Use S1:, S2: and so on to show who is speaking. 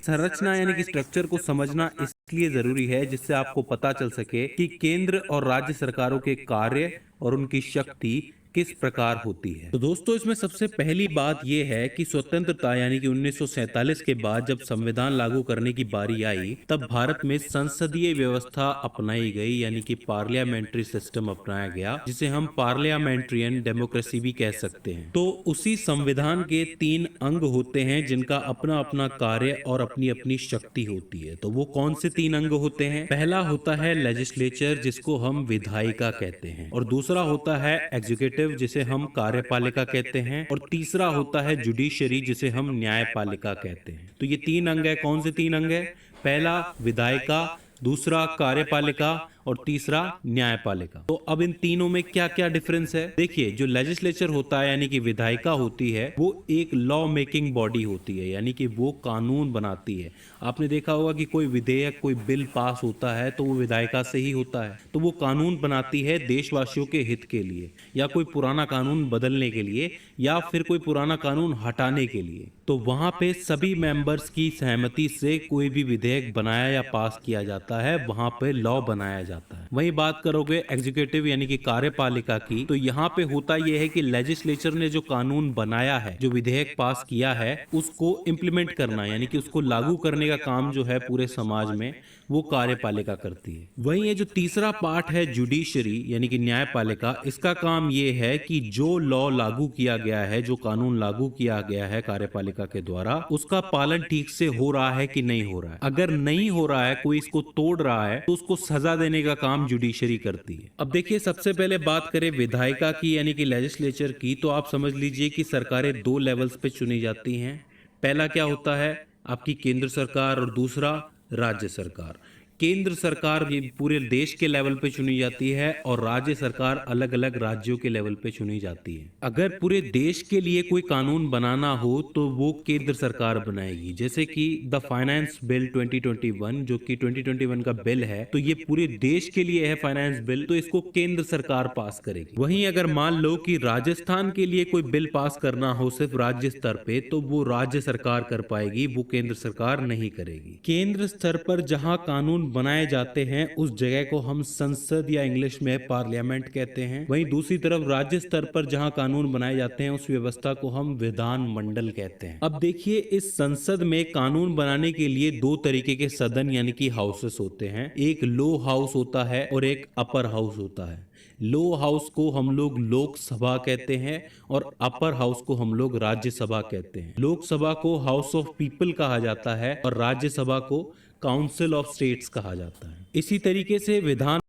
S1: संरचना यानी कि स्ट्रक्चर को समझना इसलिए जरूरी है जिससे आपको पता चल सके कि केंद्र और राज्य सरकारों के कार्य और उनकी शक्ति किस प्रकार होती है। तो दोस्तों, इसमें सबसे पहली बात यह है कि स्वतंत्रता यानी कि 1947 के बाद जब संविधान लागू करने की बारी आई, तब भारत में संसदीय व्यवस्था अपनाई गई यानी कि पार्लियामेंट्री सिस्टम अपनाया गया, जिसे हम पार्लियामेंट्रियन डेमोक्रेसी भी कह सकते हैं। तो उसी संविधान के 3 अंग होते हैं जिनका अपना अपना कार्य और अपनी अपनी शक्ति होती है। तो वो कौन से 3 अंग होते हैं? पहला होता है लेजिस्लेचर, जिसको हम विधायिका कहते हैं, और दूसरा होता है एग्जीक्यूटिव, जिसे हम कार्यपालिका कहते हैं, और तीसरा होता है जुडिशरी, जिसे हम न्यायपालिका कहते हैं। तो ये 3 अंग है। कौन से 3 अंग है? पहला विधायिका, दूसरा कार्यपालिका और तीसरा न्यायपालिका। तो अब इन तीनों में क्या क्या डिफरेंस है? देखिए, जो लेजिस्लेचर होता है यानी कि विधायिका होती है, वो एक लॉ मेकिंग बॉडी होती है, यानी कि वो कानून बनाती है। आपने देखा होगा कि कोई विधेयक, कोई बिल पास होता है तो वो विधायिका से ही होता है। तो वो कानून बनाती है देशवासियों के हित के लिए, या कोई पुराना कानून बदलने के लिए, या फिर कोई पुराना कानून हटाने के लिए। तो वहां पे सभी मेंबर्स की सहमति से कोई भी विधेयक बनाया या पास किया जाता है, वहां पे लॉ बनाया जाता है। वहीं बात करोगे एग्जीक्यूटिव यानी कि कार्यपालिका की, तो यहाँ पे होता यह है कि लेजिस्लेचर ने जो कानून बनाया है, जो विधेयक पास किया है, उसको इम्प्लीमेंट करना यानी कि उसको लागू करने का काम जो है पूरे समाज में, वो कार्यपालिका करती है। वहीं ये जो तीसरा पार्ट है जुडिशरी यानी कि न्यायपालिका, इसका काम ये है कि जो लॉ लागू किया गया है, जो कानून लागू किया गया है कार्यपालिका के द्वारा, उसका पालन ठीक से हो रहा है कि नहीं हो रहा है। अगर नहीं हो रहा है, कोई इसको तोड़ रहा है, तो उसको सजा देने का काम जुडिशरी करती है। अब देखिए, सबसे पहले बात करें विधायिका की यानी कि लेजिस्लेचर की, तो आप समझ लीजिए कि सरकारें 2 लेवल्स पे चुनी जाती हैं। पहला क्या होता है? आपकी केंद्र सरकार, और दूसरा राज्य सरकार। केंद्र सरकार ये पूरे देश के लेवल पे चुनी जाती है, और राज्य सरकार अलग अलग राज्यों के लेवल पे चुनी जाती है। अगर पूरे देश के लिए कोई कानून बनाना हो तो वो केंद्र सरकार बनाएगी। जैसे कि द फाइनेंस बिल 2021, जो कि 2021 का बिल है, तो ये पूरे देश के लिए है फाइनेंस बिल, तो इसको केंद्र सरकार पास करेगी। वहीं अगर मान लो कि राजस्थान के लिए कोई बिल पास करना हो सिर्फ राज्य स्तर पे, तो वो राज्य सरकार कर पाएगी, वो केंद्र सरकार नहीं करेगी। केंद्र स्तर पर जहां कानून बनाए जाते हैं, उस जगह को हम संसद या इंग्लिश में पार्लियामेंट कहते हैं। वहीं दूसरी तरफ राज्य स्तर पर जहां कानून बनाए जाते हैं, उस व्यवस्था को हम विधान मंडल कहते हैं। अब देखिए, इस संसद में कानून बनाने के लिए 2 तरीके के सदन यानी कि हाउसेस होते हैं। एक लो हाउस होता है और एक अपर हाउस होता है। लो हाउस को हम लोग लोकसभा कहते हैं, और अपर हाउस को हम लोग राज्यसभा कहते हैं। लोकसभा को हाउस ऑफ पीपल कहा जाता है, और राज्यसभा को काउंसिल ऑफ स्टेट्स कहा जाता है। इसी तरीके से विधान